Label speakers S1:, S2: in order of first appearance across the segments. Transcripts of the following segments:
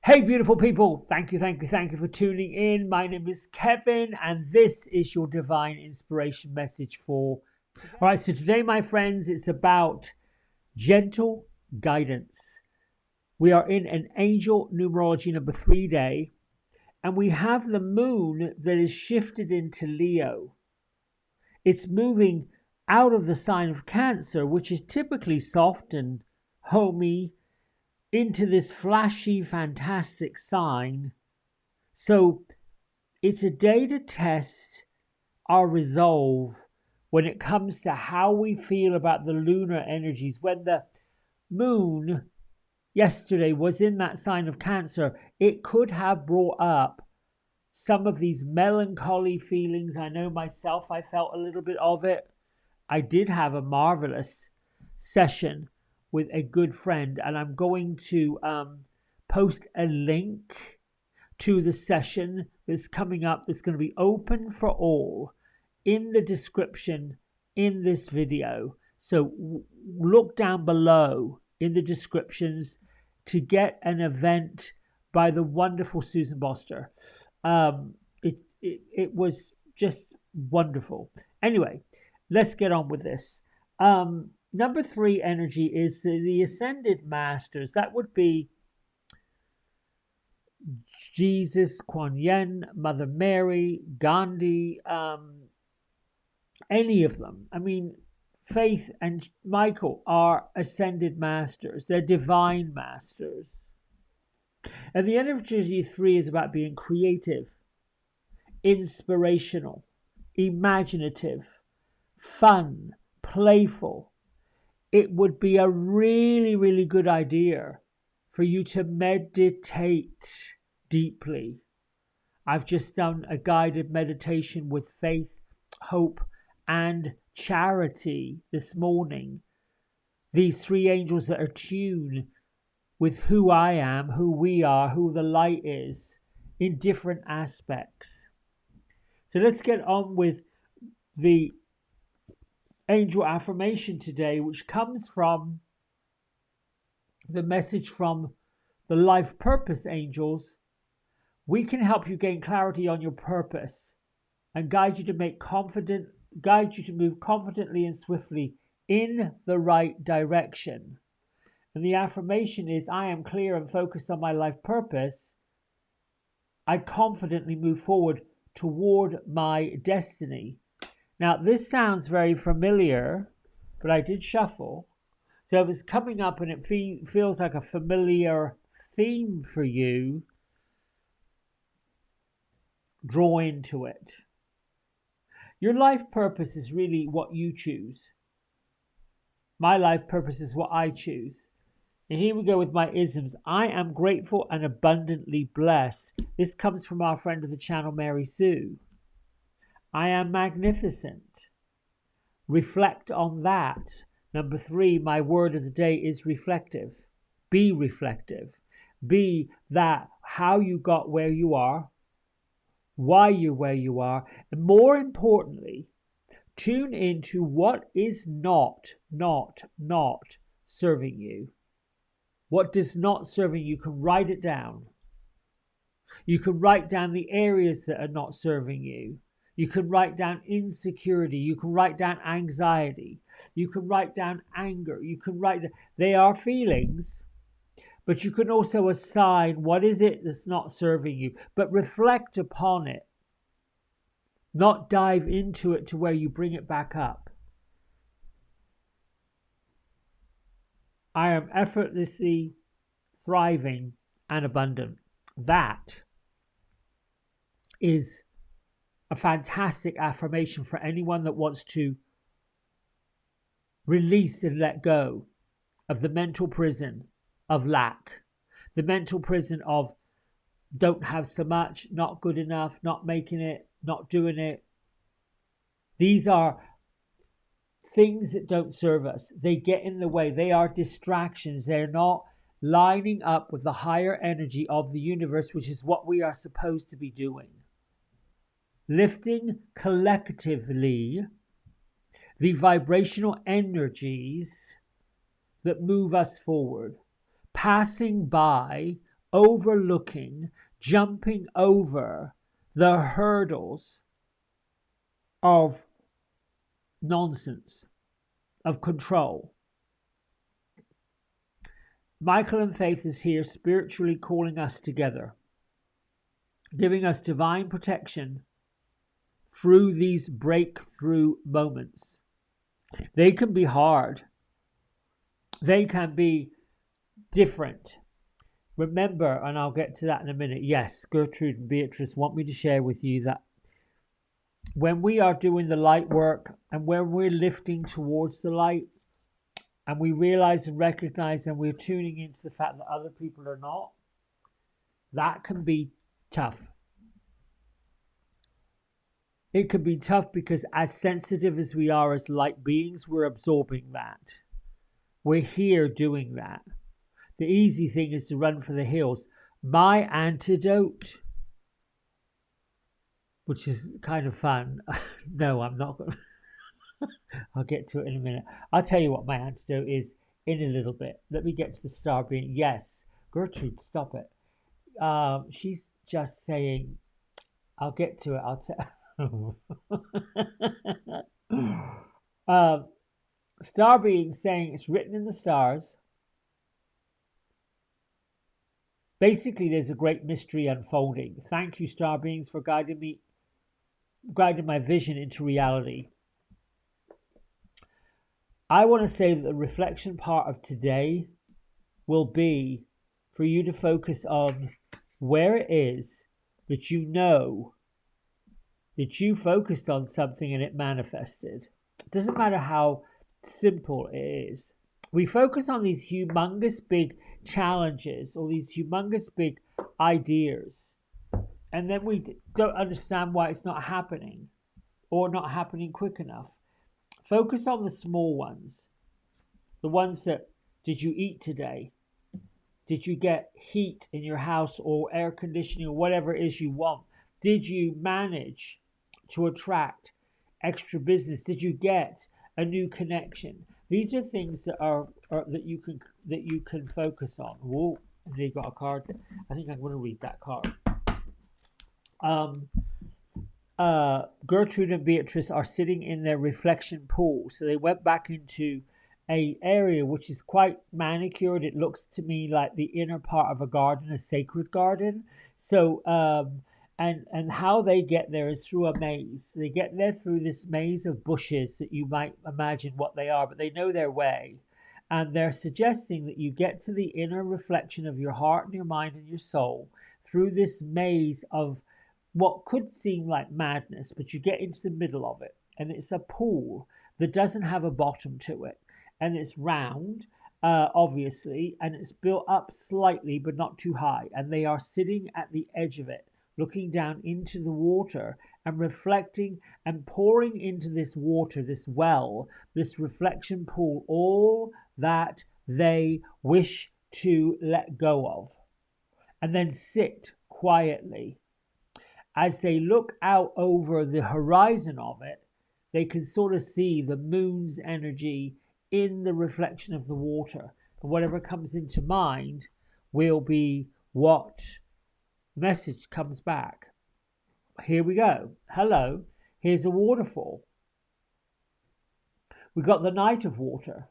S1: Hey, beautiful people. Thank you for tuning in. My name is Kevin, and this is your divine inspiration message for today. All right, so today, my friends, it's about gentle guidance. We are in an angel numerology number 3 day, and we have the moon that is shifted into Leo. It's moving out of the sign of Cancer, which is typically soft and homey, into this flashy, fantastic sign. So it's a day to test our resolve when it comes to how we feel about the lunar energies. When the moon yesterday was in that sign of Cancer, it could have brought up some of these melancholy feelings. I know myself, I felt a little bit of it. I did have a marvelous session with a good friend, and I'm going to post a link to the session that's coming up, that's going to be open for all, in the description in this video. So look down below in the descriptions to get an event by the wonderful Susan Boster. It was just wonderful. Anyway, let's get on with this. Number 3 energy is the Ascended Masters. That would be Jesus, Kuan Yin, Mother Mary, Gandhi, any of them. I mean, Faith and Michael are Ascended Masters. They're divine masters. And the energy 3 is about being creative, inspirational, imaginative, fun, playful. It would be a really, really good idea for you to meditate deeply. I've just done a guided meditation with faith, hope, and charity this morning. These 3 angels that are tuned with who I am, who we are, who the light is in different aspects. So let's get on with the angel affirmation today, which comes from the message from the life purpose angels. We can help you gain clarity on your purpose and guide you to move confidently and swiftly in the right direction. And the affirmation is, I am clear and focused on my life purpose. I confidently move forward toward my destiny. Now, this sounds very familiar, but I did shuffle. So if it's coming up and it feels like a familiar theme for you, draw into it. Your life purpose is really what you choose. My life purpose is what I choose. And here we go with my isms. I am grateful and abundantly blessed. This comes from our friend of the channel, Mary Sue. I am magnificent. Reflect on that. Number 3, my word of the day is reflective. Be reflective. Be that how you got where you are, why you're where you are, and more importantly, tune into what is not serving you. What does not serving you, can write it down. You can write down the areas that are not serving you. You can write down insecurity. You can write down anxiety. You can write down anger. You can write down, they are feelings, but you can also assign what is it that's not serving you, but reflect upon it. Not dive into it to where you bring it back up. I am effortlessly thriving and abundant. That is a fantastic affirmation for anyone that wants to release and let go of the mental prison of lack, the mental prison of don't have so much, not good enough, not making it, not doing it. These are things that don't serve us. They get in the way. They are distractions. They're not lining up with the higher energy of the universe, which is what we are supposed to be doing. Lifting collectively the vibrational energies that move us forward, passing by overlooking, jumping over the hurdles of nonsense, of control. Michael and Faith is here spiritually calling us together, giving us divine protection through these breakthrough moments. They can be hard. They can be different. Remember, and I'll get to that in a minute, yes, Gertrude and Beatrice want me to share with you that when we are doing the light work and when we're lifting towards the light and we realize and recognize and we're tuning into the fact that other people are not, that can be tough. It can be tough because as sensitive as we are as light beings, we're absorbing that. We're here doing that. The easy thing is to run for the hills. My antidote, which is kind of fun. No, I'm not going to. I'll get to it in a minute. I'll tell you what my antidote is in a little bit. Let me get to the star being. Yes, Gertrude, stop it. She's just saying, I'll get to it. I'll tell. Star being saying it's written in the stars. Basically, there's a great mystery unfolding. Thank you, star beings, for guiding my vision into reality. I want to say that the reflection part of today will be for you to focus on where it is that you know that you focused on something and it manifested. It doesn't matter how simple it is. We focus on these humongous big challenges or these humongous big ideas, and then we don't understand why it's not happening or not happening quick enough. Focus on the small ones. The ones that, did you eat today? Did you get heat in your house or air conditioning or whatever it is you want? Did you manage to attract extra business? Did you get a new connection? These are things that are that you can focus on. Whoa, they got a card. I think I'm going to read that card. Gertrude and Beatrice are sitting in their reflection pool. So they went back into a area which is quite manicured. It looks to me like the inner part of a garden, a sacred garden. So and how they get there is through a maze. They get there through this maze of bushes that you might imagine what they are, but they know their way. And they're suggesting that you get to the inner reflection of your heart and your mind and your soul through this maze of what could seem like madness, but you get into the middle of it. And it's a pool that doesn't have a bottom to it. And it's round, obviously, and it's built up slightly, but not too high. And they are sitting at the edge of it, looking down into the water and reflecting and pouring into this water, this well, this reflection pool, all that they wish to let go of. And then sit quietly. As they look out over the horizon of it, they can sort of see the moon's energy in the reflection of the water. And whatever comes into mind will be what message comes back. Here we go. Hello, here's a waterfall. We got the Knight of Water.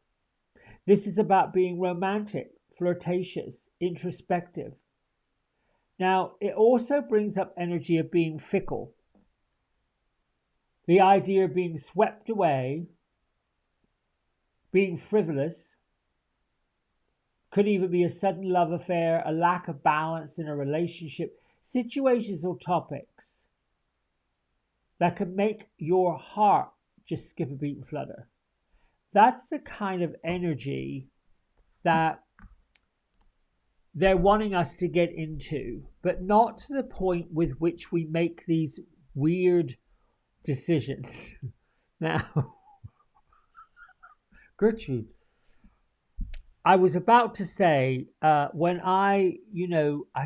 S1: This is about being romantic, flirtatious, introspective. Now, it also brings up energy of being fickle. The idea of being swept away, being frivolous, could even be a sudden love affair, a lack of balance in a relationship, situations or topics that can make your heart just skip a beat and flutter. That's the kind of energy that they're wanting us to get into, but not to the point with which we make these weird decisions. Now, Gertrude, I was about to say, when I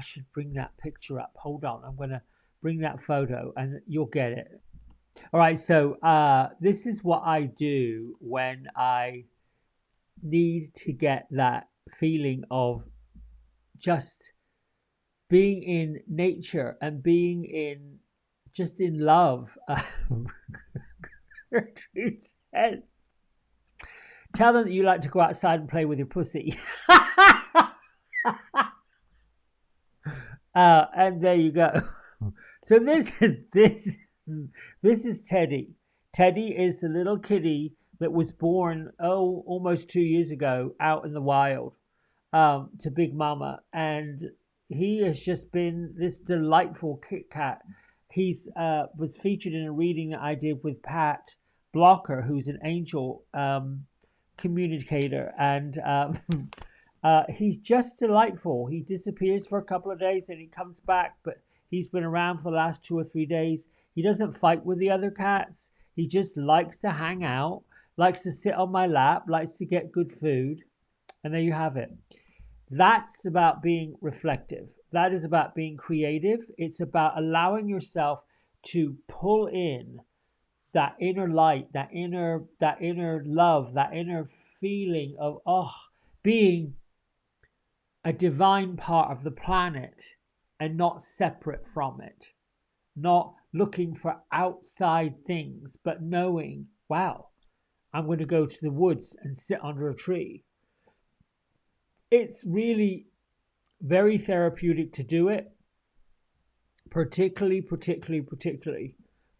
S1: should bring that picture up. Hold on, I'm going to bring that photo and you'll get it. All right, so this is what I do when I need to get that feeling of just being in nature and being in just in love. Gertrude said, tell them that you like to go outside and play with your pussy. And there you go. So this is Teddy. Teddy is the little kitty that was born almost 2 years ago out in the wild to Big Mama, and he has just been this delightful Kit Kat. He's was featured in a reading that I did with Pat Blocker, who's an angel communicator, and he's just delightful. He disappears for a couple of days and he comes back, but he's been around for the last 2 or 3 days. He doesn't fight with the other cats. He just likes to hang out, likes to sit on my lap, likes to get good food, and there you have it. That's about being reflective. That is about being creative. It's about allowing yourself to pull in that inner light, that inner love, that inner feeling of being a divine part of the planet and not separate from it. Not looking for outside things, but knowing, wow, I'm going to go to the woods and sit under a tree. It's really very therapeutic to do it, particularly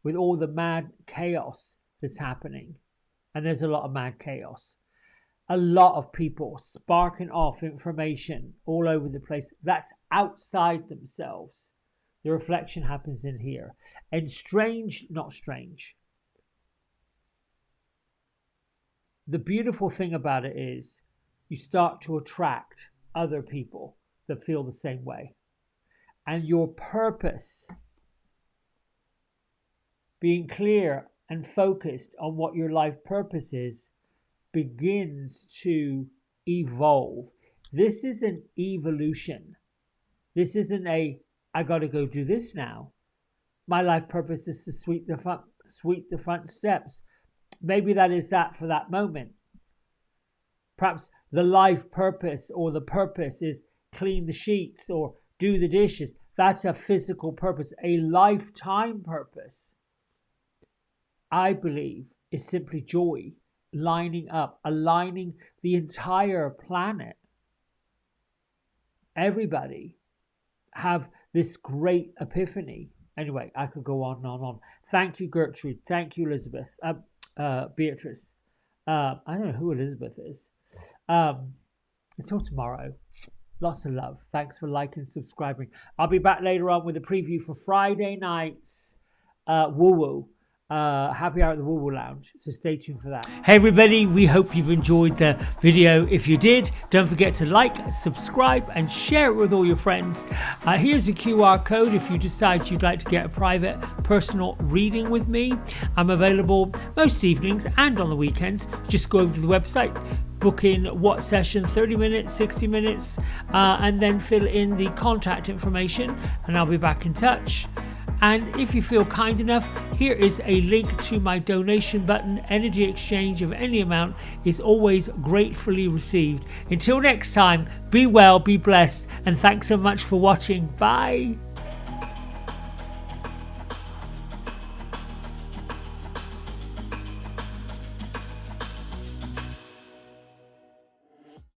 S1: with all the mad chaos that's happening. And there's a lot of mad chaos. A lot of people sparking off information all over the place that's outside themselves. The reflection happens in here. And not strange. The beautiful thing about it is you start to attract other people that feel the same way. And your purpose, being clear and focused on what your life purpose is, begins to evolve. This is an evolution. This isn't I got to go do this now. My life purpose is to sweep the front steps. Maybe that is that for that moment. Perhaps the life purpose or the purpose is clean the sheets or do the dishes. That's a physical purpose. A lifetime purpose, I believe, is simply joy, lining up, aligning the entire planet. Everybody have this great epiphany. Anyway, I could go on and on and on. Thank you, Gertrude. Thank you, Elizabeth. Beatrice. I don't know who Elizabeth is. Until tomorrow. Lots of love. Thanks for liking and subscribing. I'll be back later on with a preview for Friday night's Woo Woo. Happy Hour at the Woo Woo Lounge, so stay tuned for that. Hey everybody, we hope you've enjoyed the video. If you did, don't forget to like, subscribe and share it with all your friends. Here's a QR code if you decide you'd like to get a private personal reading with me. I'm available most evenings and on the weekends. Just go over to the website, book in what session, 30 minutes, 60 minutes, and then fill in the contact information and I'll be back in touch. And if you feel kind enough, here is a link to my donation button. Energy exchange of any amount is always gratefully received. Until next time, be well, be blessed, and thanks so much for watching. Bye.